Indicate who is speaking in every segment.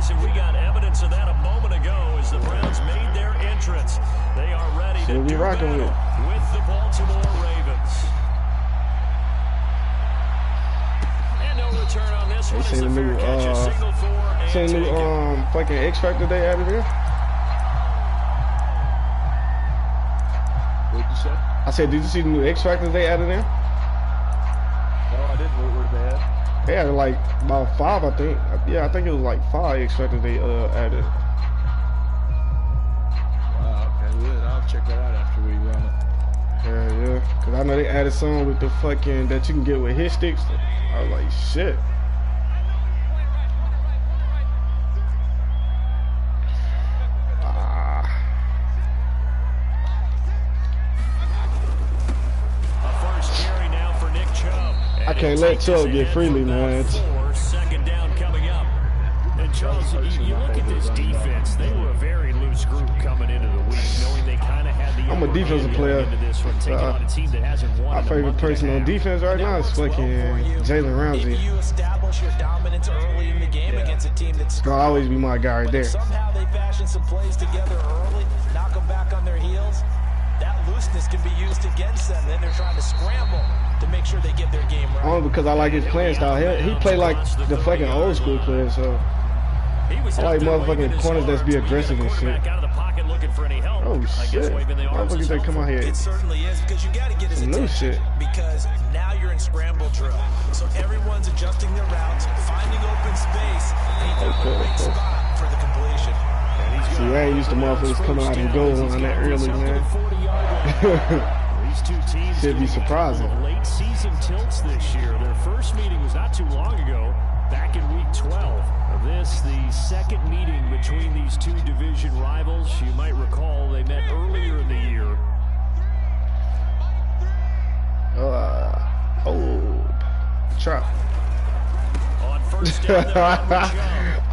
Speaker 1: guys, and we got evidence of that a moment ago as the Browns made their entrance. They are ready to do battle with the Baltimore Ravens. And no return on this one. It's a fair catch, a signal for and
Speaker 2: seen new fucking X Factor they added in.
Speaker 3: What'd you say?
Speaker 2: I said, did you see the new X Factors they added in?
Speaker 3: No, I didn't. What did they add?
Speaker 2: They added like about 5, I think. Yeah, I think it was like 5 X Factors they added.
Speaker 3: Wow, okay, good. I'll check that out after we run it.
Speaker 2: Yeah, cause I know they added some with the fucking that you can get with hit sticks. I was like, shit. I can't let Chubb get freely, man.
Speaker 1: Second down coming up. And Charles, you look at this defense, they were a very loose group coming into the week, knowing they kind of had the
Speaker 2: I'm a defensive player. My favorite person on defense right now is fucking Jalen Ramsey.
Speaker 4: If you establish your dominance early in the game against a team that's
Speaker 2: gonna always be my guy right there.
Speaker 4: Somehow they fashion some plays together early, knock them back on their heels. That looseness can be used against them. Then they're trying to scramble to make sure they get their game right.
Speaker 2: Only because I like his playing style. He play like the fucking old school player, so I like motherfucking corners that's be aggressive and shit. Oh shit! Motherfuckers that come out here.
Speaker 4: It certainly is, because you got to get his attention. Because now you're in scramble drill, so everyone's adjusting their routes, finding open space, and he found a great spot for the completion.
Speaker 2: See, I ain't used to motherfuckers coming out and goal on that early, man.
Speaker 1: These two teams
Speaker 2: should be surprising.
Speaker 1: Late season tilts this year. Their first meeting was not too long ago, back in week 12. This, the second meeting between these two division rivals. You might recall they met earlier in the year.
Speaker 2: Trap.
Speaker 1: On first down,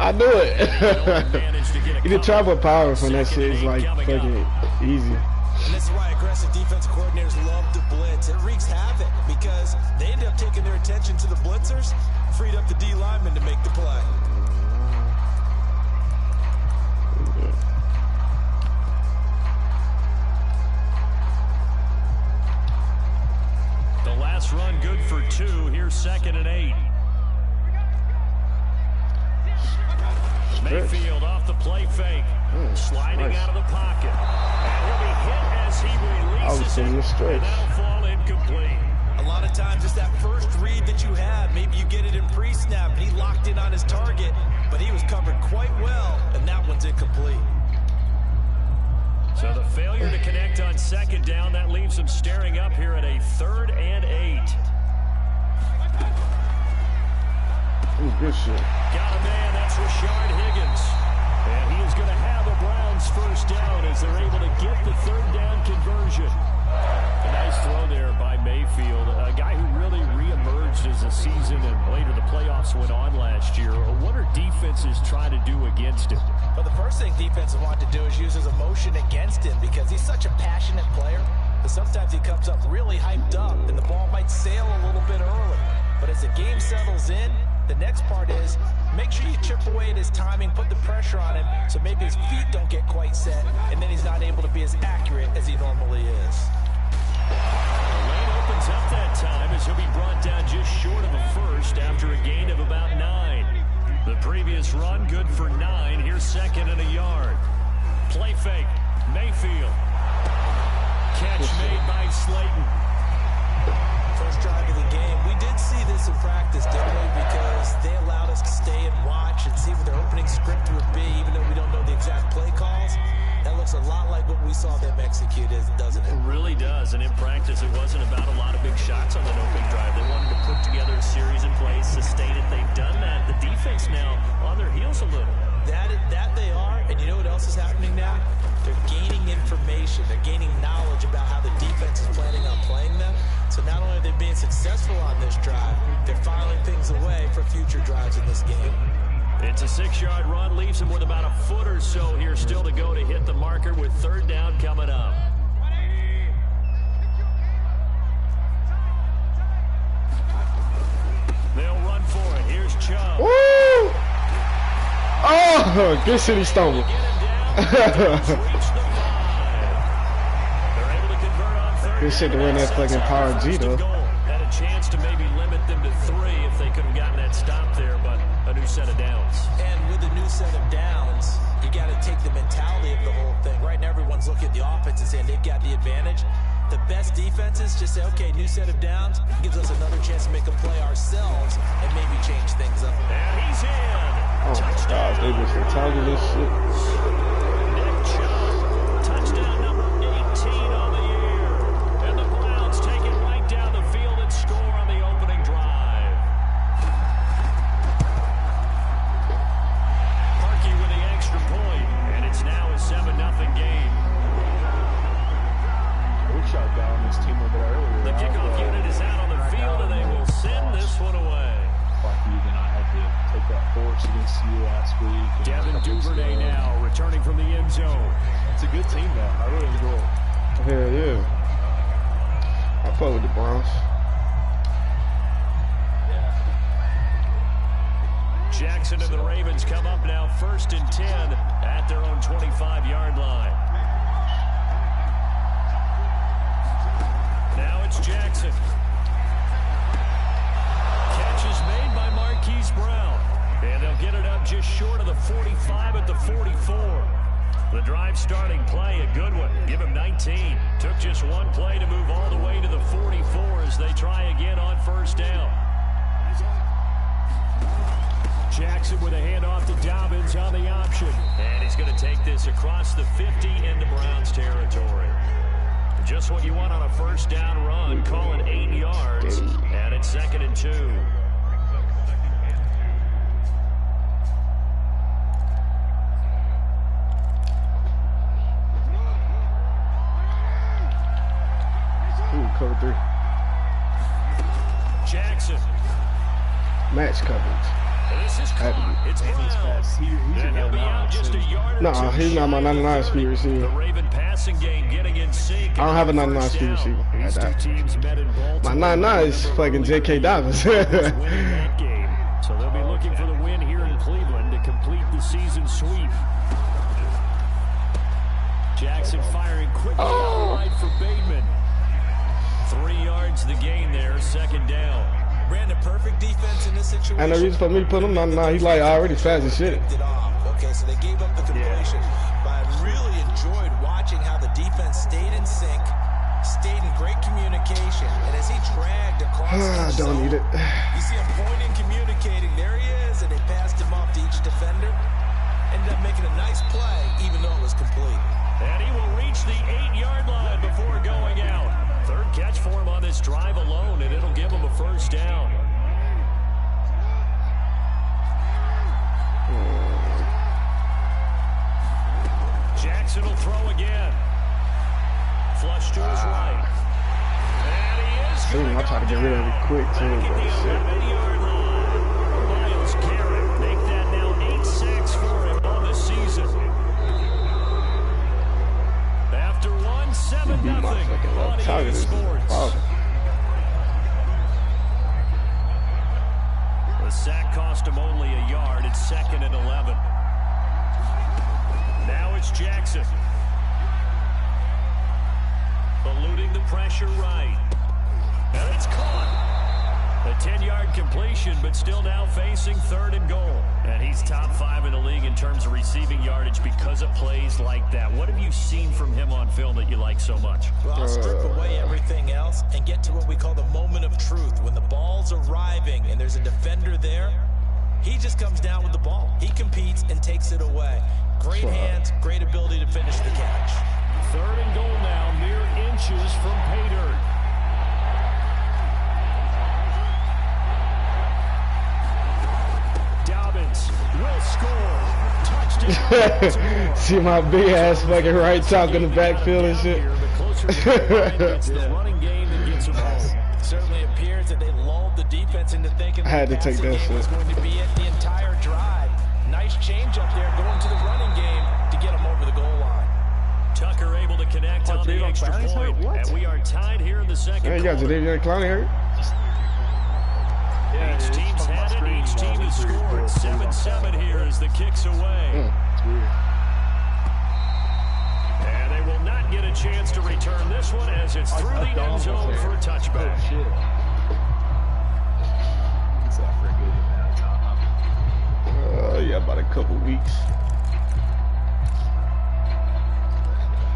Speaker 2: I knew it. You can try with power from that shit. It's like fucking easy.
Speaker 4: And this is why aggressive defensive coordinators love to blitz. It wreaks havoc because they end up taking their attention to the blitzers, freed up the D lineman to make the play.
Speaker 1: The last run good for 2. Here's 2nd and 8. Mayfield off the play fake, sliding out of the pocket. And he'll be hit as he releases it, and that'll fall incomplete.
Speaker 4: A lot of times it's that first read that you have. Maybe you get it in pre-snap, and he locked in on his target, but he was covered quite well, and that one's incomplete.
Speaker 1: So the failure to connect on 2nd down, that leaves him staring up here at a 3rd and 8.
Speaker 2: Ooh, good shit.
Speaker 1: Got a man, that's Rashard Higgins. And he is going to have a Browns first down as they're able to get the 3rd down conversion. A nice throw there by Mayfield, a guy who really reemerged as the season and later the playoffs went on last year. What are defenses trying to do against him?
Speaker 4: Well, the first thing defenses want to do is use his emotion against him because he's such a passionate player that sometimes he comes up really hyped up and the ball might sail a little bit early. But as the game settles in, the next part is make sure you chip away at his timing, put the pressure on him so maybe his feet don't get quite set, and then he's not able to be as accurate as he normally is.
Speaker 1: The lane opens up that time as he'll be brought down just short of a first after a gain of about 9. The previous run good for 9. Here's 2nd and a yard. Play fake. Mayfield. Catch made by Slayton.
Speaker 4: First drive of the game. We did see this in practice, didn't we? Because they allowed us to stay and watch and see what their opening script would be, even though we don't know the exact play calls. That looks a lot like what we saw them execute, doesn't it?
Speaker 1: It really does. And in practice, it wasn't about a lot of big shots on that opening drive. They wanted to put together a series of plays, sustain it. They've done that. The defense now on their heels a little.
Speaker 4: That they are. And you know what else is happening now? They're gaining information. They're gaining knowledge about how the defense is planning on playing them. So not only are they being successful on this drive, they're filing things away for future drives in this game.
Speaker 1: It's a 6-yard run, leaves him with about a foot or so here still to go to hit the marker with 3rd down coming up. They'll run for it. Here's Chubb.
Speaker 2: Woo! Oh! Good city stumble. Good shit to run that fucking power G though.
Speaker 1: Had a chance to maybe limit them to 3 if they could have gotten that stop there, but a new set of downs.
Speaker 4: And with a new set of downs, you got to take the mentality of the whole thing. Right now, everyone's looking at the offense and saying they've got the advantage. The best defenses just say, okay, new set of downs gives us another chance to make a play ourselves and maybe change things up.
Speaker 1: And he's in.
Speaker 2: Oh my gosh, they just retarded this shit.
Speaker 1: Nick Chubb, touchdown number 18 on the year. And the Browns take it right down the field and score on the opening drive. Parkey with the extra point, and it's now a 7-0 game.
Speaker 3: We shot down this team a bit earlier.
Speaker 1: The kickoff unit is out on the field, and they will send this one away.
Speaker 3: Like you and I had to take that force against you last week.
Speaker 1: Devin Duvernay now returning from the end zone.
Speaker 3: It's a good team, though. I really enjoy it.
Speaker 2: Hell yeah. I fuck with the Browns.
Speaker 1: Jackson and the Ravens come up now 1st and 10 at their own 25-yard line. Now it's Jackson. Catch is made by Marquise Brown. And they'll get it up just short of the 45 at the 44. The drive starting play, a good one. Give him 19. Took just one play to move all the way to the 44 as they try again on 1st down. Jackson with a handoff to Dobbins on the option. And he's going to take this across the 50 into Browns territory. Just what you want on a 1st down run. Call it 8 yards. And it's 2nd and 2.
Speaker 2: Ooh, cover 3.
Speaker 1: Jackson.
Speaker 2: Match coverage.
Speaker 1: This is caught. It's Browns. And he'll be out just a yard.
Speaker 2: Nah, he's not my 99 speed receiver.
Speaker 1: The Raven passing game getting in sync.
Speaker 2: I don't have a 99 speed receiver.
Speaker 1: These two teams met in Baltimore.
Speaker 2: My 99 is fucking J.K. Dobbins.
Speaker 1: Winning that game. So they'll be looking for the win here in Cleveland to complete the season sweep. Jackson firing quickly outright for Bateman. 3 yards the gain there, 2nd down.
Speaker 4: Ran the perfect defense in this situation.
Speaker 2: And the reason for me to put him on 99, he's like already fast as shit.
Speaker 4: Okay, so they gave up the completion. But I really enjoyed watching how the defense stayed in sync, stayed in great communication, and as he dragged across the
Speaker 2: don't need it.
Speaker 4: You see him pointing, communicating. There he is, and they passed him off to each defender. Ended up making a nice play, even though it was complete.
Speaker 1: And he will reach the 8-yard line before going out. 3rd catch for him on this drive alone, and it'll give him a 1st down. Jackson will throw again. Flush to his right. And he is going
Speaker 2: I try to get rid of it quick too, but shit.
Speaker 1: Miles Garrett make that now 8 sacks for him on the season. After 7-0 on EA Sports. The sack cost him only a yard. It's 2nd and 11. Now it's Jackson. Eluding the pressure right. And it's caught. A 10-yard completion, but still now facing 3rd and goal. And he's top 5 in the league in terms of receiving yardage because of plays like that. What have you seen from him on film that you like so much?
Speaker 4: Well, I'll strip away everything else and get to what we call the moment of truth. When the ball's arriving and there's a defender there, he just comes down with the ball. He competes and takes it away. Great hands, great ability to finish the catch.
Speaker 1: 3rd and goal now, mere inches from pay dirt. Dobbins will score. Touchdown.
Speaker 2: See my big ass fucking right talk in the backfield and shit.
Speaker 1: The running game that gets him home.
Speaker 4: Certainly appears that they lulled the defense into thinking
Speaker 2: I had to take that
Speaker 4: shit. Was going to be it the entire drive. Nice change up there going to the running game to get him over the goal line.
Speaker 1: Tucker able to connect on the extra point, and we are tied here in the 2nd
Speaker 2: Hey, you got
Speaker 1: quarter.
Speaker 2: Jadeveon Clowney hurt?
Speaker 3: Yeah,
Speaker 1: each team's had it. Each team has scored. 7-7 here as the kick's away.
Speaker 3: It's weird.
Speaker 1: And they will not get a chance to return this one as it's through the end zone for a touchback.
Speaker 3: Oh, shit. It's not for a good amount of time.
Speaker 2: Yeah, about a couple weeks.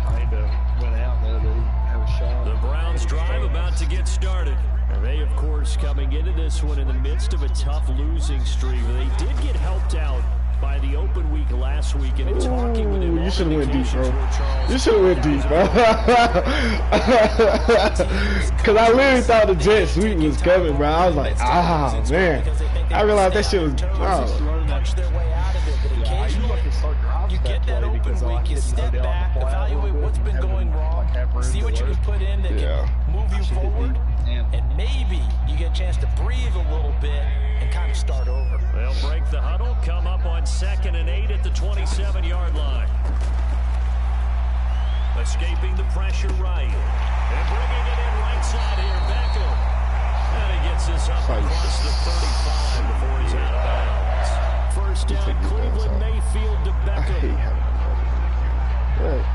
Speaker 3: Kind of went out there to have a shot.
Speaker 1: The Browns drive about to get started. And they, of course, coming into this one in the midst of a tough losing streak. They did get helped out by the open week last week, and in talking with him,
Speaker 2: you should have went deep, bro. You should have went deep, bro. Because I literally thought the jet sweep was coming, bro. I was like, ah, man. I realized that shit was.
Speaker 4: Punch their way out of it, but occasionally you get that open week, you step back, evaluate what's been going wrong, see what you can put in that can move you forward, and maybe you get a chance to breathe a little bit and kind of start over.
Speaker 1: They'll break the huddle, come up on 2nd and 8 at the 27-yard line. Escaping the pressure right. And bringing it in right side here, Beckham. And he gets this up across the 35 before he's out of bounds. First down, Cleveland, Mayfield to Beckham.
Speaker 2: I hate having another.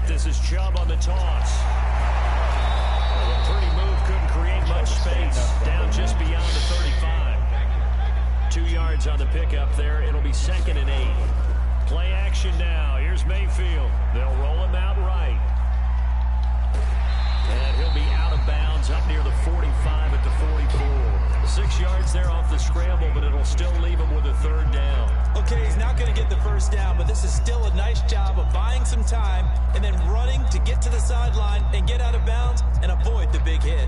Speaker 1: This is Chubb on the toss. Well, a pretty move, couldn't create much space. Down just beyond the 35. 2 yards on the pickup there. It'll be 2nd and 8. Play action now. Here's Mayfield. They'll roll him out right. And he'll be out of bounds up near the 45 at the 44. 6 yards there off the scramble, but it'll still leave him with a 3rd down.
Speaker 4: Okay, he's not going to get the first down, but this is still a nice job of buying some time and then running to get to the sideline and get out of bounds and avoid the big hit.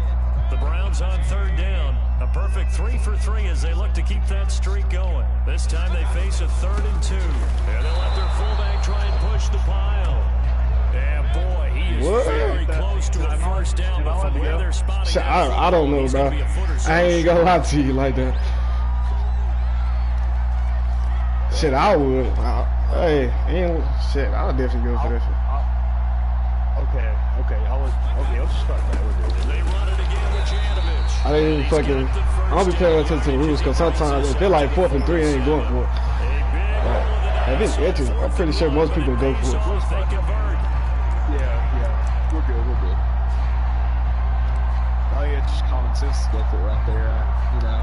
Speaker 1: The Browns on 3rd down. A perfect 3 for 3 as they look to keep that streak going. This time they face a 3rd and 2. And they'll let their fullback try and push the pile. And boy, he is very close to a first down, but from where they're spotting
Speaker 2: I don't know, bro. I ain't gonna lie to you like that. Shit, I would. Shit, I'll definitely go for that shit.
Speaker 3: Okay, let's just start that with it.
Speaker 1: They run it again with Janovich.
Speaker 2: I didn't even fucking. I don't be paying attention to the rules because sometimes if they're like 4th and 3, I ain't going for it. If it's itching, I'm pretty sure most people go for it.
Speaker 3: Yeah, we're good. I think it's just common sense to go for it right there, you know.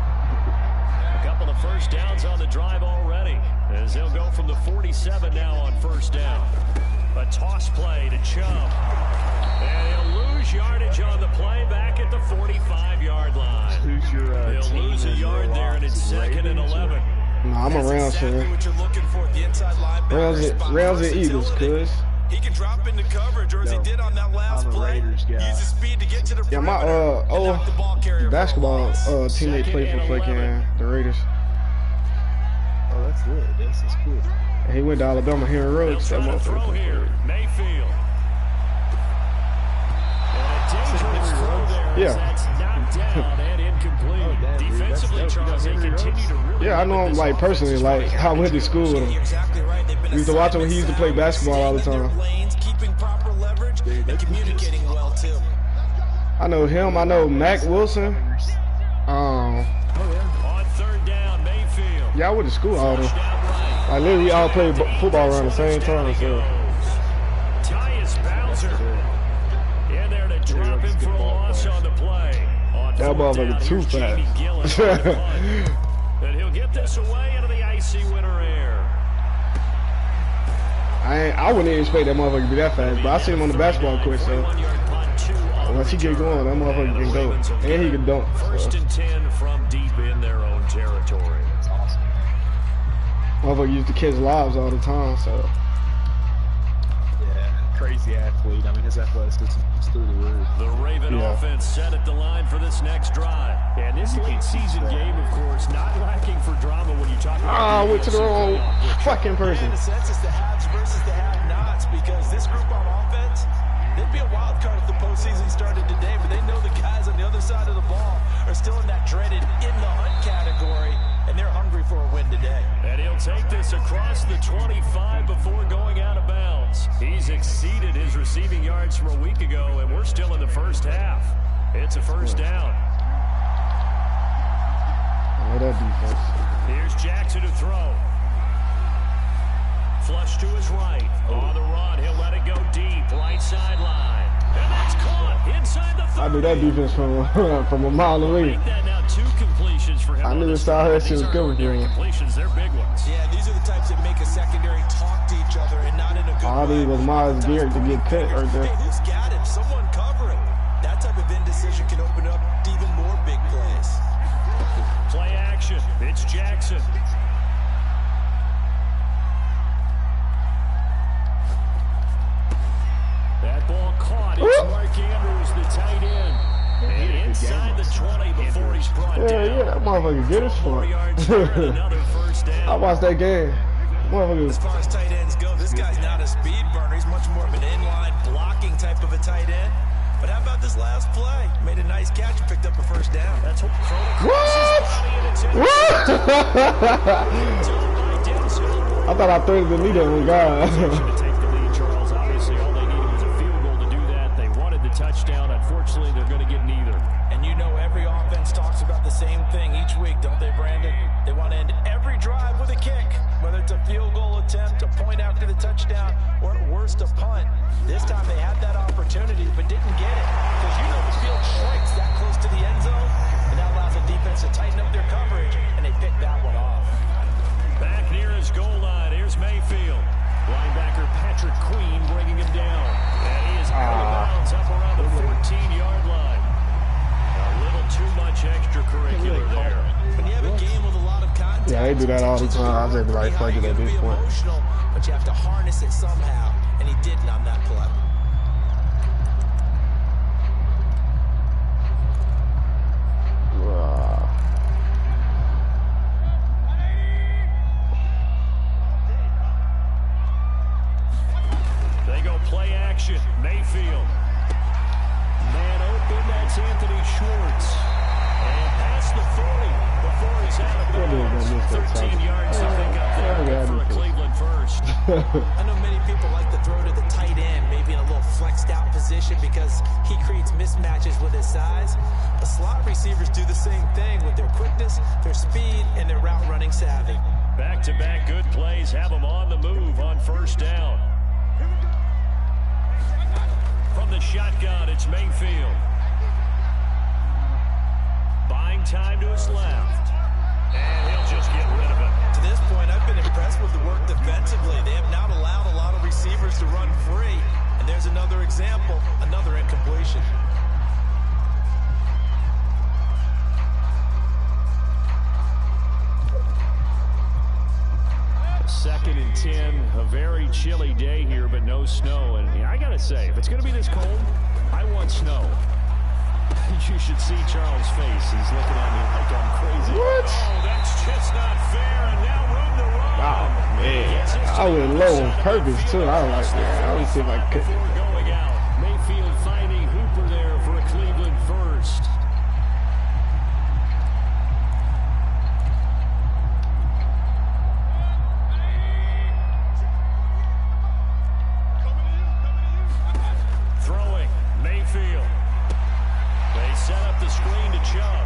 Speaker 1: A couple of first downs on the drive already, as they'll go from the 47 now on 1st down. A toss play to Chubb. And he'll lose yardage on the play back at the 45-yard line.
Speaker 3: Who's your
Speaker 1: He'll lose a yard there, and it's 2nd and 11.
Speaker 2: No, I'm around, sir. Rounds and Eagles, cuz.
Speaker 4: He can drop into coverage, or as he did on that last play, use his speed to get to the
Speaker 2: yeah, my old basketball teammate played for fucking the Raiders.
Speaker 3: Oh, that's good. That's cool.
Speaker 2: And he went to Alabama here in Rhodes.
Speaker 1: They'll try to throw here. Mayfield. And a dangerous throw there.
Speaker 2: Yeah.
Speaker 1: That's knocked down and incomplete. Defensively, Charles, they continue to really.
Speaker 2: Yeah, I know him like personally. Like I went to school with him. We used to watch him when he used to play basketball all the time. I know him. I know Mac Wilson.
Speaker 1: On 3rd down, Mayfield.
Speaker 2: Yeah, I went to school all them. I literally all played football around the same time. So.
Speaker 1: Tyus Bowser. In there to drop him for a loss on the play.
Speaker 2: That motherfucker too fast.
Speaker 1: And he'll get this away into the icy winter air.
Speaker 2: I wouldn't even expect that motherfucker to be that fast, but I seen him on the basketball court, so once he get going, that motherfucker can go, and he can dunk.
Speaker 1: 1st and 10 from deep in their own territory.
Speaker 3: That's awesome.
Speaker 2: Motherfucker used to catch lives all the time, so.
Speaker 3: Yeah, crazy athlete. I mean, his athleticism is through the roof.
Speaker 1: The Raven offense set at the line for this next drive. And this late season game, of course, not lacking for drama when you talk about.
Speaker 2: I went to the wrong fucking person.
Speaker 4: In a sense, it's the haves versus the have-nots, because this group on offense, They'd be a wild card if the postseason started today, but they know the guys on the other side of the ball are still in that dreaded in the hunt category, and they're hungry for a win today.
Speaker 1: And he'll take this across the 25 before going out of bounds. He's exceeded his receiving yards from a week ago, and we're still in the first half. It's a first down.
Speaker 2: Oh, that defense.
Speaker 1: Here's Jackson to throw. Flush to his right. On the run. He'll let it go deep. Right sideline. And that's caught inside the 30.
Speaker 2: I knew that defense from a mile away.
Speaker 1: Two completions for him.
Speaker 2: I knew this out here shit was good for him.
Speaker 1: Completions, they're big ones.
Speaker 4: Yeah, these are the types that make a secondary talk to each other and not in a good
Speaker 2: All
Speaker 4: way.
Speaker 2: these was Miles Garrett to get cut right there.
Speaker 4: Hey, who's got him? Someone cover it. That type of indecision can open up even more big plays.
Speaker 1: Play action. It's Jackson. That ball caught. It's Mark Andrews, the tight end. And inside the 20 before he's brought down.
Speaker 2: Yeah, that motherfucker good as fuck. I watched that game.
Speaker 4: As far as tight ends go, this guy's not a speed burner. He's much more of an inline blocking type of a tight end. But how about this last play? Made a nice catch and picked up a first down.
Speaker 1: That's what?
Speaker 2: I thought I threw the lead on God.
Speaker 1: Touchdown. Unfortunately, they're going to get neither.
Speaker 4: And you know every offense talks about the same thing each week, don't they, Brandon? They want to end every drive with a kick, whether it's a field goal attempt, a point after the touchdown, or at worst, a punt. This time they had that opportunity, but didn't get it. Because you know the field shrinks that close to the end zone, and that allows the defense to tighten up their coverage, and they picked that one off.
Speaker 1: Back near his goal line, here's Mayfield. Linebacker Patrick Queen bringing him down. And he is out of bounds up around the 14-yard line. A little too much extracurricular there.
Speaker 4: When you have a game with a lot of contact,
Speaker 2: yeah, they do that all the time. I just be like, fuck it at this point.
Speaker 4: But you have to harness it somehow, and he didn't on that play.
Speaker 1: Play action. Mayfield. Man open. That's Anthony Schwartz. And past the 40 before he's out of bounds. 13 yards to pick up there for a Cleveland first.
Speaker 4: I know many people like to throw to the tight end, maybe in a little flexed out position because he creates mismatches with his size. But slot receivers do the same thing with their quickness, their speed, and their route running savvy.
Speaker 1: Back-to-back good plays have them on the move on first down. From the shotgun, it's Mayfield. Buying time to his left. And he'll just get rid of it.
Speaker 4: To this point, I've been impressed with the work defensively. They have not allowed a lot of receivers to run free. And there's another example, another incompletion.
Speaker 1: Second and 10, a very chilly day here, but no snow. And I got to say, if it's going to be this cold, I want snow. You should see Charles' face. He's looking at me like I'm crazy.
Speaker 2: What?
Speaker 1: Oh, that's just not fair. And now room to run.
Speaker 2: Oh, man. I went low on purpose, too. I was like, man, I was see if I could.
Speaker 1: Before going out, Mayfield finding Hooper there for a Cleveland first. Throwing, Mayfield. They set up the screen to Chubb.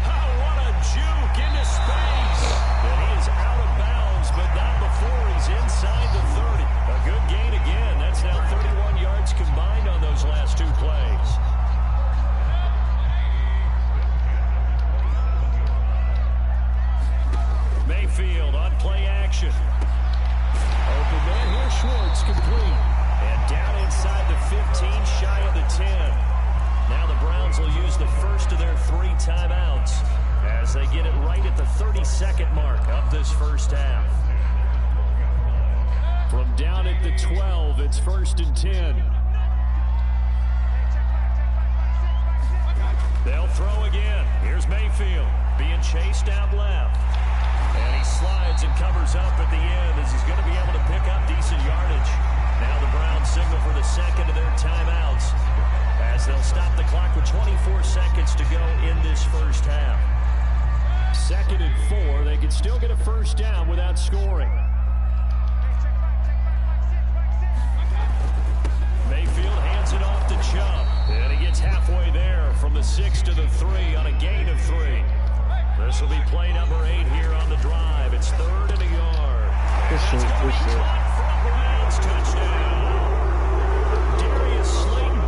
Speaker 1: Oh, what a juke into space. And he is out of bounds, but not before he's inside the 30. A good gain again. That's now 31 yards combined on those last two plays. Mayfield on play action. Open man here, Schwartz complete. And down inside the 15, shy of the 10. Now the Browns will use the first of their 3 timeouts as they get it right at the 32nd mark of this first half. From down at the 12, it's 1st and 10. They'll throw again. Here's Mayfield being chased out left. And he slides and covers up at the end as he's going to be able to pick up decent yardage. Now the Browns signal for the second of their timeouts as they'll stop the clock with 24 seconds to go in this first half. 2nd and 4. They can still get a first down without scoring. Mayfield hands it off to Chubb. And he gets halfway there from the 6 to the 3 on a gain of 3. This will be play number 8 here on the drive. It's 3rd and a yard. Touchdown. Darius Slayton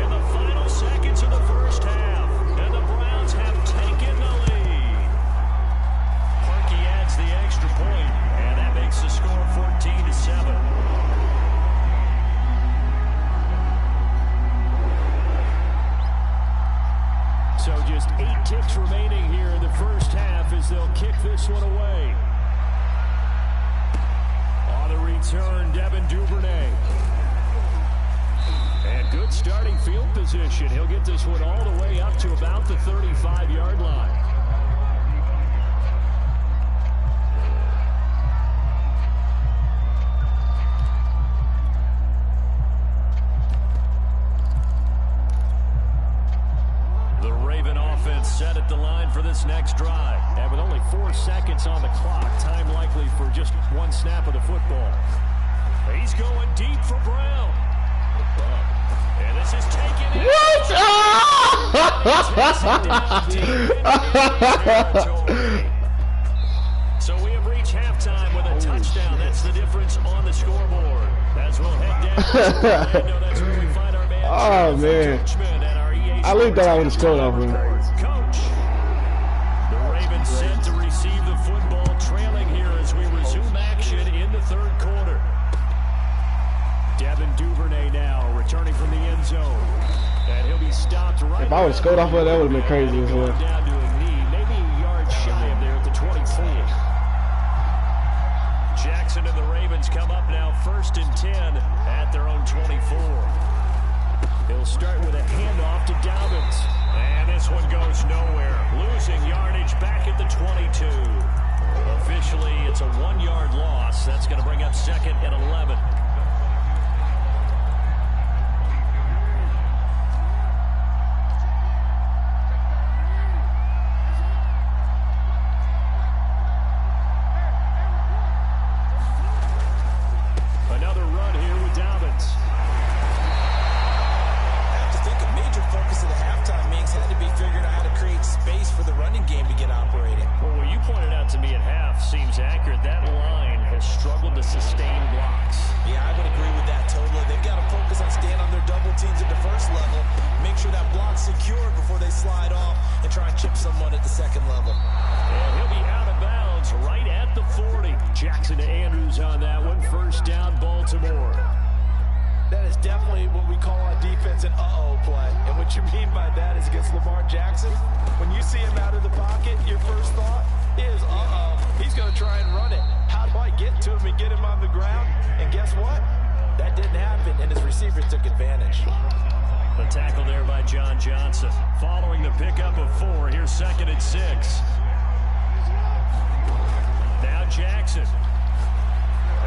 Speaker 1: in the final seconds of the first half. And the Browns have taken the lead. Parkey adds the extra point, and that makes the score 14-7. So just 8 ticks remaining here in the first half as they'll kick this one away. On the return, Devin Duvernay. And good starting field position. He'll get this one all the way up to about the 35-yard line. Set at the line for this next drive. And with only 4 seconds on the clock, time likely for just one snap of the football. He's going deep for Brown. And this is taken in.
Speaker 2: What?
Speaker 1: So we have reached halftime with a touchdown. That's the difference on the scoreboard. As we'll head down to Orlando, that's where we find our man.
Speaker 2: Oh, man. I looked that I would have scored off him.
Speaker 1: Coach. The Ravens set to receive the football, trailing here as we resume action in the 3rd quarter. Devin Duvernay now returning from the end zone. And he'll be stopped right.
Speaker 2: If I would have scored off of that would have been crazy as well.
Speaker 1: Down to a knee, maybe a yard shy of there at the 24. Jackson and the Ravens come up now 1st and 10 at their own 24. He'll start with a handoff to Dobbins. And this one goes nowhere. Losing yardage back at the 22. Officially, it's a 1-yard loss. That's going to bring up 2nd and 11. Another run here with Dobbins.
Speaker 4: Had to be figuring out how to create space for the running game to get operating.
Speaker 1: Well, what you pointed out to me at half seems accurate. That line has struggled to sustain blocks.
Speaker 4: Yeah, I would agree with that totally. They've got to focus on staying on their double teams at the 1st level, make sure that block's secure before they slide off and try and chip someone at the 2nd level.
Speaker 1: And he'll be out of bounds right at the 40. Jackson to Andrews on that one. 1st down, Baltimore.
Speaker 4: That is definitely what we call on defense an uh-oh play. And what you mean by that is against Lamar Jackson, when you see him out of the pocket, your first thought is, uh-oh, he's going to try and run it. How do I get to him and get him on the ground? And guess what? That didn't happen, and his receivers took advantage.
Speaker 1: The tackle there by John Johnson. Following the pickup of 4, here's 2nd and 6. Now Jackson.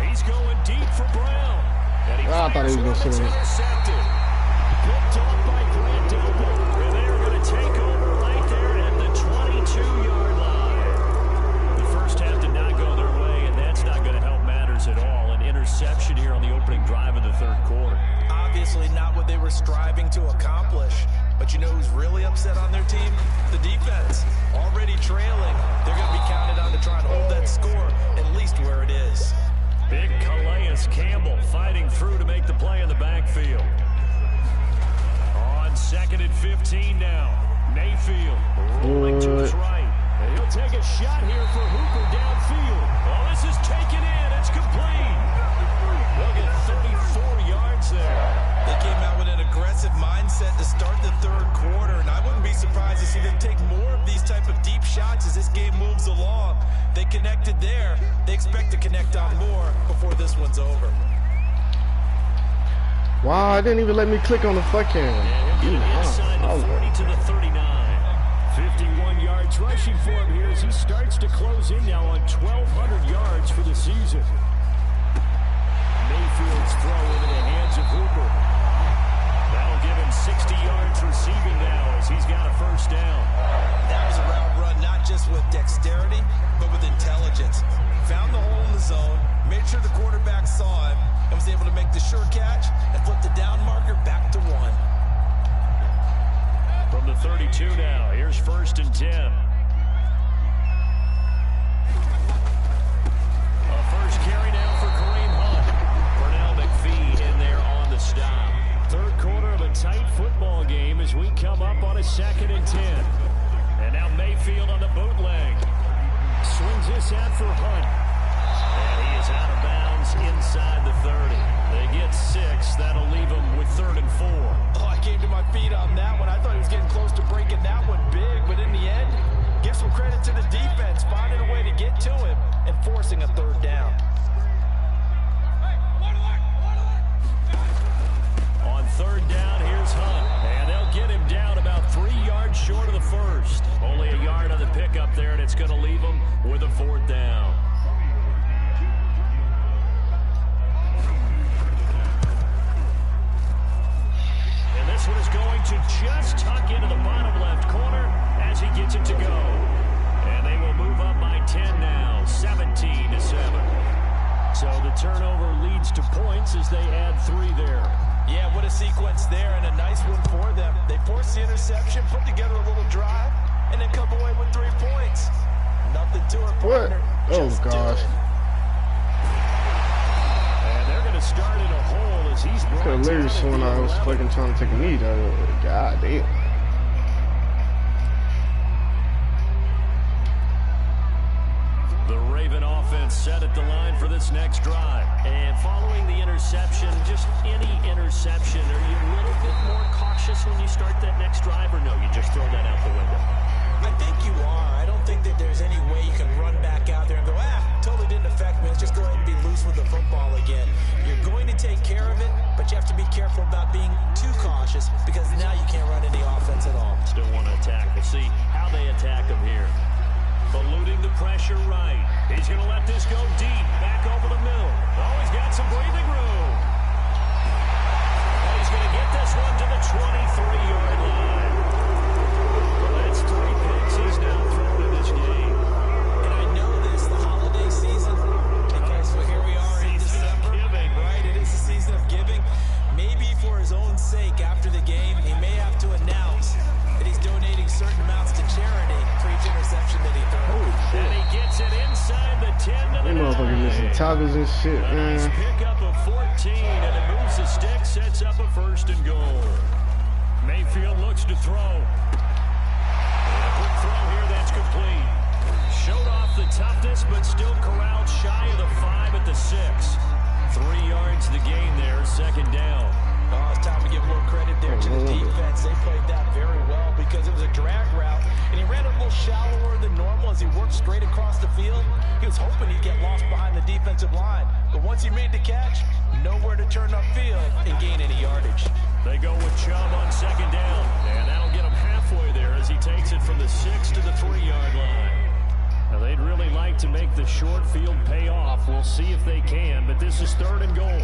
Speaker 1: He's going deep for Brown.
Speaker 2: I thought he was going to see it.
Speaker 1: Picked off by Grant Delpit. And they're going to take over right there at the 22-yard line. The first half did not go their way, and that's not going to help matters at all. An interception here on the opening drive of the 3rd quarter.
Speaker 4: Obviously not what they were striving to accomplish. But you know who's really upset on their team? The defense. Already trailing. They're going to be counted on to try and hold that score at least where it is.
Speaker 1: Big Calais Campbell fighting through to make the play in the backfield. On 2nd and 15 now. Mayfield rolling to his right. And he'll take a shot here for Hooper downfield. Oh, this is taken in. It's complete. They'll get 34 yards there.
Speaker 4: They came out with an aggressive mindset to start the 3rd quarter, and I wouldn't be surprised to see them take more of these type of deep shots as this game moves along. They connected there. They expect to connect on more before this one's over.
Speaker 2: Wow, I didn't even let me click on the fucking.
Speaker 1: Yeah, he'll get it inside the 40 to the 39. 51 yards rushing for him here as he starts to close in now on 1,200 yards for the season. Mayfield's throw into the hands of Hooper. That'll give him 60 yards receiving now as he's got a first down.
Speaker 4: That was a route run, not just with dexterity, but with intelligence. Found the hole in the zone, made sure the quarterback saw it, and was able to make the sure catch and flip the down marker back to 1.
Speaker 1: From the 32 now, here's 1st and 10. A first carry now for Kareem Hunt. Pernell McPhee in there on the stop. Third quarter of a tight football game as we come up on a 2nd and 10. And now Mayfield on the bootleg. Swings this out for Hunt. And he is out of bounds inside the 30. They get 6. That'll leave them with 3rd and 4.
Speaker 4: Oh, I came to my feet on that one. I thought he was getting close to breaking that one big. But in the end, give some credit to the defense, finding a way to get to him and forcing a 3rd down.
Speaker 1: On 3rd down, here's Hunt. And they'll get him down about 3 yards short of the first. Only a yard on the pickup there, and it's going to leave him with a 4th down. And this one is going to just tuck into the bottom left corner as he gets it to go. And they will move up by 10 now, 17-7. So the turnover leads to points as they add 3 there.
Speaker 4: Yeah, what a sequence there, and a nice one for them. They force the interception, put together a little drive, and then come away with 3 points. Nothing to it, partner.
Speaker 2: Oh, gosh.
Speaker 1: And they're going to start in a hole as he's brought
Speaker 2: Could have literally sworn I was fucking trying to take a knee, though. God damn.
Speaker 1: The Raven offense set at the line for this next drive. And following the interception, just any interception, are you a little bit more cautious when you start that next drive, or no, you just throw that out the window?
Speaker 4: I think you are. I don't think that there's any way you can run back out there and go, totally didn't affect me. Let's just go ahead and be loose with the football again. You're going to take care of it, but you have to be careful about being too cautious because now you can't run any offense at all.
Speaker 1: Still want to attack. We'll see how they attack him here. Eluding the pressure right. He's going to let this go deep. Back over the middle. Oh, he's got some breathing room. And he's going to get this one to the 23-yard line. Well, that's 3 picks he's now thrown in this game.
Speaker 4: And I know this, the holiday season, because here we are in December. Right, it is the season of giving. Maybe for his own sake after the game, he may have to announce that he's donating certain amounts to charity for each interception that he throws.
Speaker 1: And he gets it inside the 10 to the 9.
Speaker 2: Motherfucking missing tackles and shit,
Speaker 1: A nice
Speaker 2: man.
Speaker 1: pickup of 14, and it moves the stick, sets up a 1st and goal. Mayfield looks to throw. And a quick throw here, that's complete. Showed off the toughness, but still corralled shy of the 5 at the 6. 3 yards the gain there, 2nd down.
Speaker 4: Oh, it's time to give a little credit there to the defense. They played that very well because it was a drag route, and he ran a little shallower than normal as he worked straight across the field. He was hoping he'd get lost behind the defensive line, but once he made the catch, nowhere to turn upfield and gain any yardage.
Speaker 1: They go with Chubb on 2nd down, and that'll get him halfway there as he takes it from the 6 to the 3-yard line. Now, they'd really like to make the short field pay off. We'll see if they can, but this is 3rd and goal.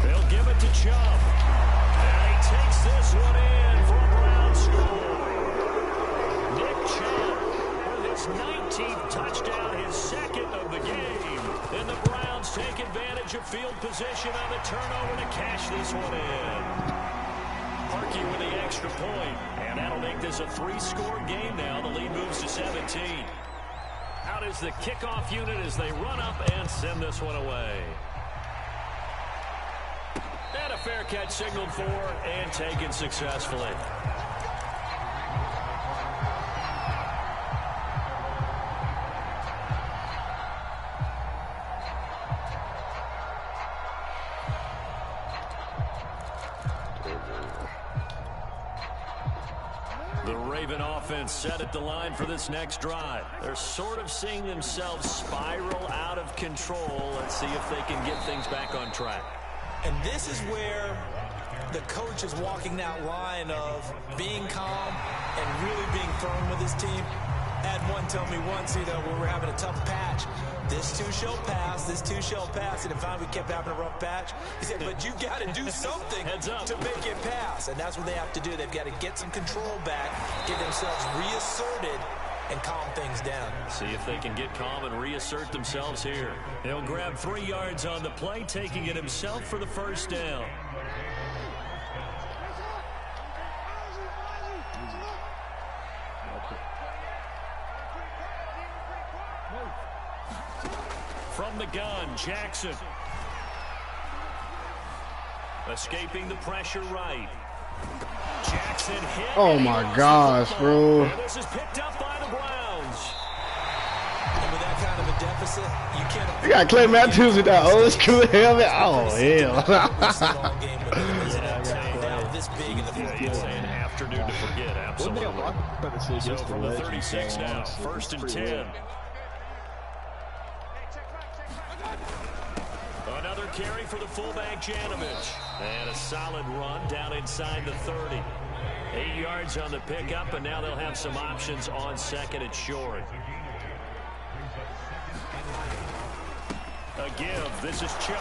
Speaker 1: They'll give it to Chubb. And he takes this one in for a Brown score. Nick Chubb with his 19th touchdown, his 2nd of the game. And the Browns take advantage of field position on the turnover to cash this one in. Parkey with the extra point. And that'll make this a 3-score game now. The lead moves to 17. Out is the kickoff unit as they run up and send this one away. And a fair catch signaled for and taken successfully. The Raven offense set at the line for this next drive. They're sort of seeing themselves spiral out of control. Let's see if they can get things back on track.
Speaker 4: And this is where the coach is walking that line of being calm and really being firm with his team. I had one tell me once, when we were having a tough patch, this too shall pass, this too shall pass, and if we kept having a rough patch, he said, but you got to do something to make it pass, and that's what they have to do. They've got to get some control back, get themselves reasserted, and calm things down.
Speaker 1: See if they can get calm and reassert themselves here. He'll grab 3 yards on the play, taking it himself for the first down. From the gun, Jackson. Escaping the pressure right. Jackson hit.
Speaker 2: Oh my gosh, bro.
Speaker 1: And this is picked up by the Browns.
Speaker 4: And with that kind of a deficit, you can't.
Speaker 2: You got Clay Matthews with that old school helmet. Oh, hell.
Speaker 4: This big in the
Speaker 1: It's an afternoon to forget, absolutely. So from the 36 now, 1st and 10. Another carry for the fullback, Janovich. And a solid run down inside the 30. 8 yards on the pickup, and now they'll have some options on 2nd and short. A give. This is Chubb.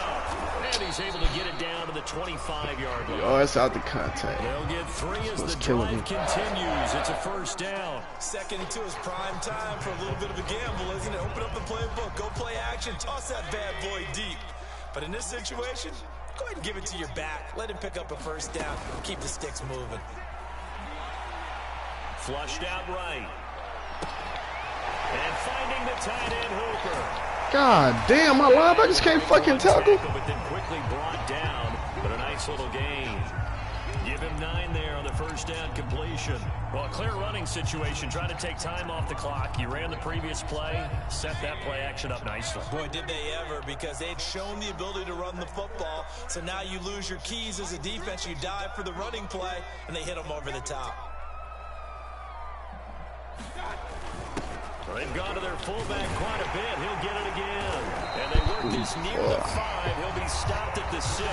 Speaker 1: And he's able to get it down to the 25-yard line.
Speaker 2: Oh, it's out the contact.
Speaker 1: They'll get 3 as the drive continues. It's a first down.
Speaker 4: Second into his prime time for a little bit of a gamble, isn't it? Open up the playbook. Go play action. Toss that bad boy deep. But in this situation, go ahead and give it to your back. Let him pick up a first down. Keep the sticks moving.
Speaker 1: Flushed out right. And finding the tight end, Hooper.
Speaker 2: God damn, my linebackers can't fucking tackle.
Speaker 1: But then quickly brought down, but a nice little gain. Give him 9 there on the first down completion. Well, a clear running situation, trying to take time off the clock. He ran the previous play, set that play action up nicely.
Speaker 4: Boy, did they ever, because they'd shown the ability to run the football. So now you lose your keys as a defense. You dive for the running play, and they hit them over the top.
Speaker 1: Well, they've gone to their fullback quite a bit. He'll get it again. And they work this near the 5. He'll be stopped at the 6.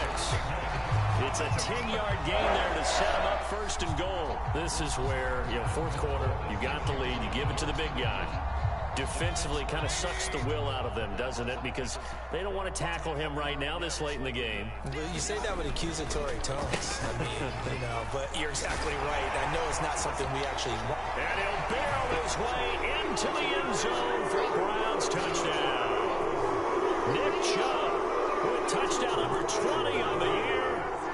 Speaker 1: It's a 10-yard gain there to set him up 1st and goal. This is where, 4th quarter, you got the lead, you give it to the big guy. Defensively kind of sucks the will out of them, doesn't it? Because they don't want to tackle him right now this late in the game.
Speaker 4: Well, you say that with accusatory tones. I mean, but you're exactly right. I know it's not something we actually want.
Speaker 1: And he'll barrel his way into the end zone for a Browns touchdown. Nick Chubb with touchdown number 20 on the year.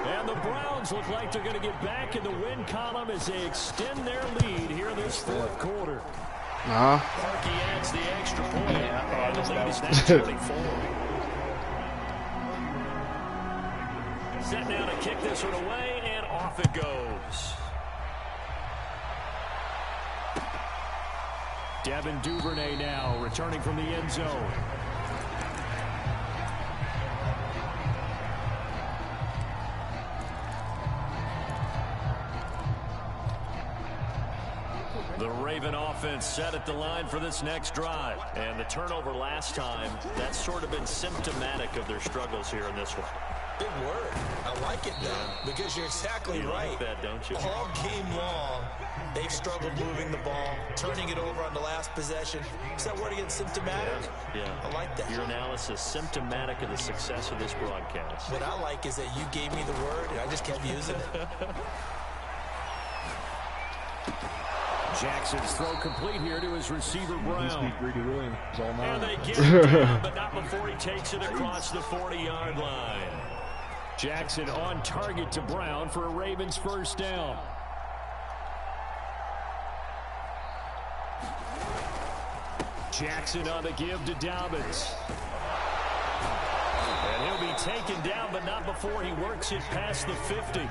Speaker 1: And the Browns look like they're going to get back in the win column as they extend their lead here in this 4th quarter. Parkey adds the extra point, and the lead is now 24. Set now to kick this one away, and off it goes. Devin Duvernay now returning from the end zone. The Raven offense set at the line for this next drive. And the turnover last time, that's sort of been symptomatic of their struggles here in this one.
Speaker 4: Big word. I like it, though, because you're exactly right.
Speaker 1: Like that, don't you?
Speaker 4: All game long, they've struggled moving the ball, turning it over on the last possession. Is that word again, symptomatic?
Speaker 1: Yeah.
Speaker 4: I like that.
Speaker 1: Your analysis, symptomatic of the success of this broadcast.
Speaker 4: What I like is that you gave me the word, and I just kept using it.
Speaker 1: Jackson's throw complete here to his receiver, Brown.
Speaker 3: And
Speaker 1: they get it down, but not before he takes it across the 40-yard line. Jackson on target to Brown for a Ravens first down. Jackson on the give to Dobbins. And he'll be taken down, but not before he works it past the 50.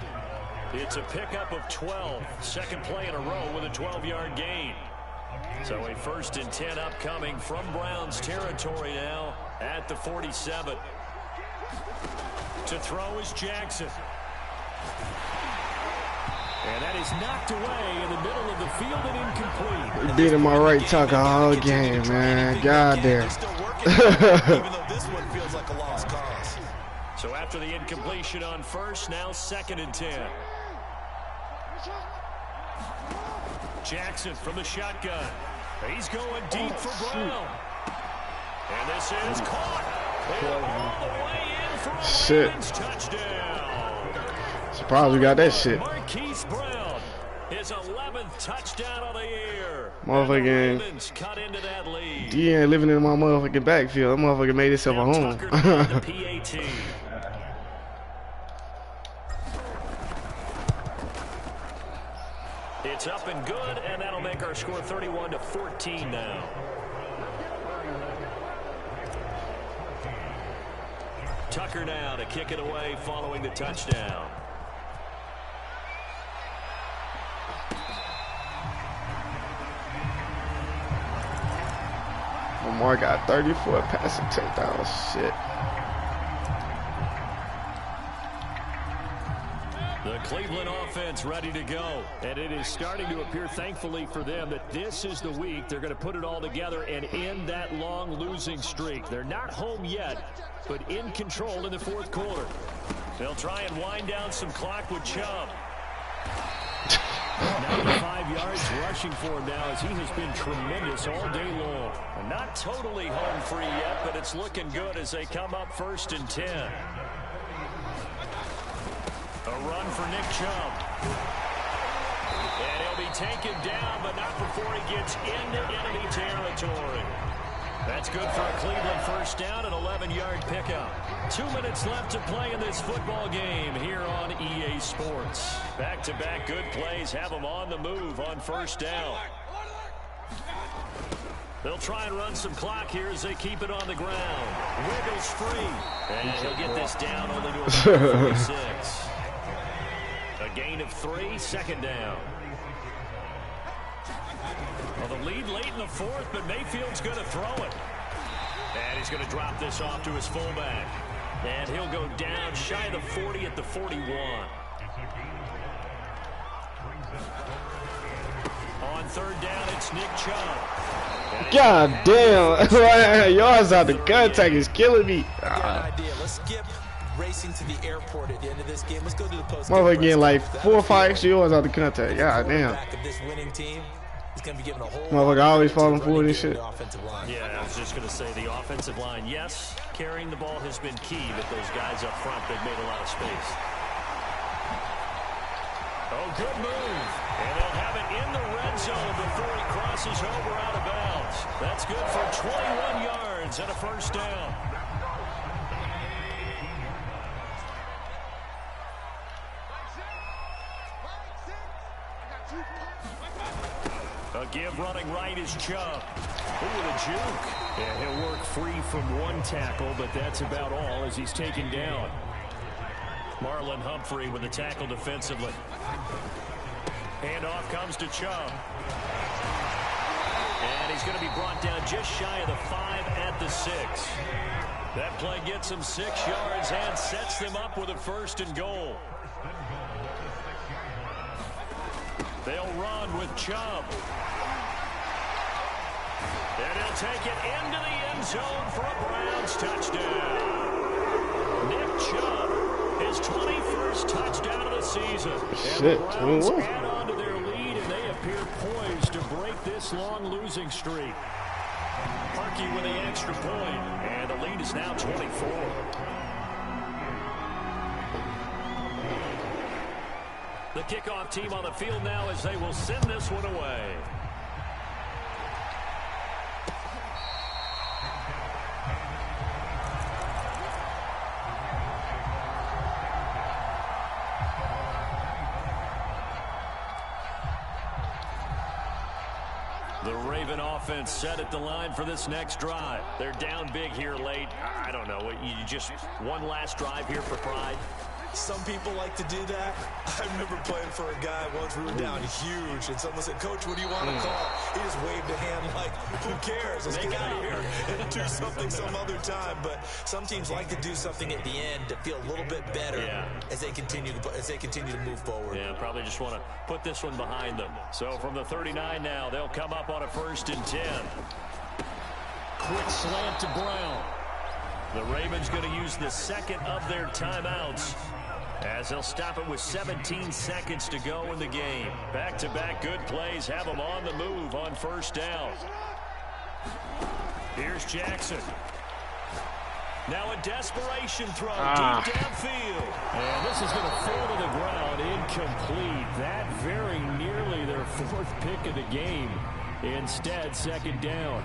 Speaker 1: It's a pickup of 12. Second play in a row with a 12-yard gain. So a 1st and 10 upcoming from Browns territory now at the 47. To throw is Jackson. And that is knocked away in the middle of the field and incomplete.
Speaker 2: Beating my right tackle all game, man. God damn.
Speaker 4: Even though this one feels like a lost cause.
Speaker 1: So after the incompletion on first, now 2nd and 10. Jackson from the shotgun. He's going deep for Brown. And this is caught. All the way in for a Ravens touchdown.
Speaker 2: Surprised we got that shit.
Speaker 1: Marquise Brown, his 11th touchdown of the year.
Speaker 2: Motherfucking
Speaker 1: Ravens cut into that lead.
Speaker 2: D ain't living in my motherfucking backfield. That motherfucker made himself a home.
Speaker 1: The PAT. It's up and good, and that'll make our score 31-14 now. Tucker now to kick it away following the touchdown.
Speaker 2: Lamar got 34 passing touchdowns. Shit.
Speaker 1: The Cleveland offense ready to go. And it is starting to appear, thankfully for them, that this is the week they're going to put it all together and end that long losing streak. They're not home yet, but in control in the 4th quarter. They'll try and wind down some clock with Chubb. 95 yards rushing for him now as he has been tremendous all day long. Not totally home free yet, but it's looking good as they come up 1st and 10. A run for Nick Chubb. And he'll be taken down, but not before he gets into enemy territory. That's good for a Cleveland first down, an 11-yard pickup. 2 minutes left to play in this football game here on EA Sports. Back-to-back good plays have them on the move on first down. They'll try and run some clock here as they keep it on the ground. Wiggles free. And he'll get this down only to about 46. A gain of 3, 2nd down. Well, the lead late in the 4th, but Mayfield's going to throw it. And he's going to drop this off to his fullback. And he'll go down shy of the 40 at the 41. On 3rd down, it's Nick Chubb.
Speaker 2: God damn. Yards out the contact is killing me.
Speaker 4: Let's skip racing to the airport at the end of this game. Let's go to the post.
Speaker 2: Motherfucker getting like 4 or 5 extra yards out the contact. God damn. Motherfucker always falling forward and shit.
Speaker 1: Yeah, I was just going to say the offensive line, yes, carrying the ball has been key, but those guys up front, they've made a lot of space. Oh, good move. And they'll have it in the red zone before he crosses over out of bounds. That's good for 21 yards and a first down. A give running right is Chubb. Ooh, the juke. Yeah, he'll work free from one tackle, but that's about all as he's taken down. Marlon Humphrey with the tackle defensively. Handoff comes to Chubb. And he's going to be brought down just shy of the 5 at the 6. That play gets him 6 yards and sets them up with a 1st and goal. They'll run with Chubb. And he'll take it into the end zone for a Browns touchdown. Nick Chubb, his 21st touchdown of the season.
Speaker 2: Shit,
Speaker 1: and the Browns add on to their lead, and they appear poised to break this long losing streak. Parkey with the extra point, and the lead is now 24. The kickoff team on the field now as they will send this one away. The Raven offense set at the line for this next drive. They're down big here late. I don't know. You just one last drive here for pride.
Speaker 4: Some people like to do that. I remember playing for a guy once. We were down huge, and someone said, "Coach, what do you want to call?" He just waved a hand like, "Who cares? Let's get out of here and do something some other time." But some teams like to do something at the end to feel a little bit better as they continue to move forward.
Speaker 1: Yeah, probably just want to put this one behind them. So from the 39 now, they'll come up on a 1st and 10. Quick slant to Brown. The Ravens going to use the second of their timeouts, as they'll stop it with 17 seconds to go in the game. Back-to-back good plays have them on the move on first down. Here's Jackson. Now a desperation throw deep downfield. And this is going to fall to the ground incomplete. That very nearly their fourth pick of the game. Instead, second down.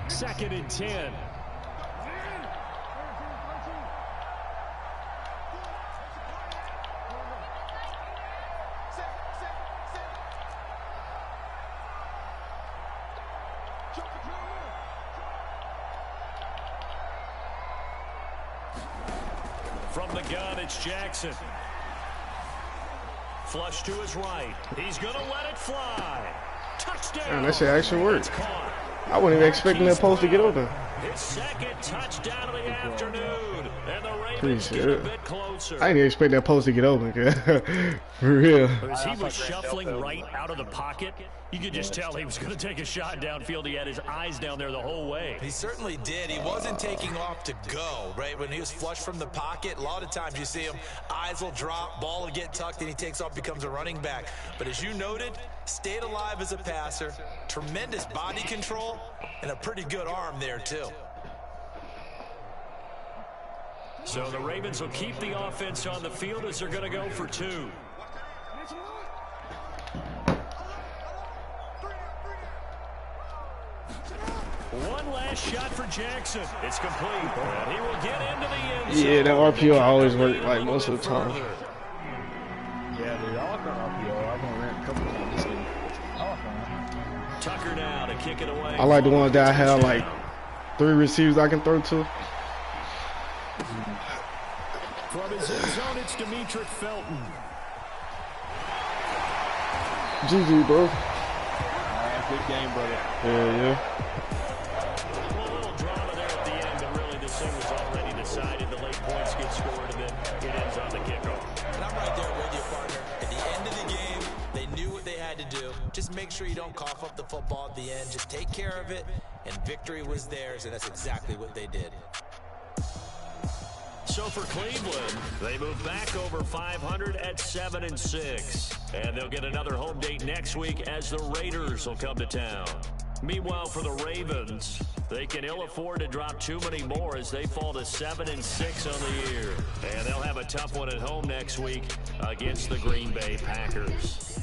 Speaker 1: Second and 10. From the gun, it's Jackson. Flush to his right. He's going to let it fly. Touchdown.
Speaker 2: Man, that shit actually worked. I wasn't even expecting that post to get open.
Speaker 1: His second touchdown of the afternoon. And the Ravens get a bit closer.
Speaker 2: I didn't expect that post to get open. For real.
Speaker 1: As he was shuffling right out of the pocket, you could just tell he was going to take a shot downfield. He had his eyes down there the whole way.
Speaker 4: He certainly did. He wasn't taking off to go, right? When he was flush from the pocket, a lot of times you see him, eyes will drop, ball will get tucked, and he takes off, becomes a running back. But as you noted, stayed alive as a passer, tremendous body control, and a pretty good arm there, too.
Speaker 1: So the Ravens will keep the offense on the field as they're going to go for two. One last shot for Jackson. It's complete. And he will get into the end zone.
Speaker 2: Yeah, that RPO always worked like most of the time.
Speaker 3: Yeah, dude, I like that RPO. I've only ran a couple times this game. I like that.
Speaker 1: Tucker now to kick it away.
Speaker 2: I like the ones that I have like 3 receivers I can throw to.
Speaker 1: From his end zone, it's Demetric Felton.
Speaker 2: GG, bro.
Speaker 3: Good game, brother.
Speaker 2: Yeah.
Speaker 1: A little drama there at the end, but really this thing was already decided. The late points get scored, and then it ends on the kickoff.
Speaker 4: And I'm right there with you, partner. At the end of the game, they knew what they had to do. Just make sure you don't cough up the football at the end. Just take care of it, and victory was theirs, and that's exactly what they did.
Speaker 1: So for Cleveland, they move back over 500 at 7-6. And they'll get another home date next week as the Raiders will come to town. Meanwhile, for the Ravens, they can ill afford to drop too many more as they fall to 7-6 on the year. And they'll have a tough one at home next week against the Green Bay Packers.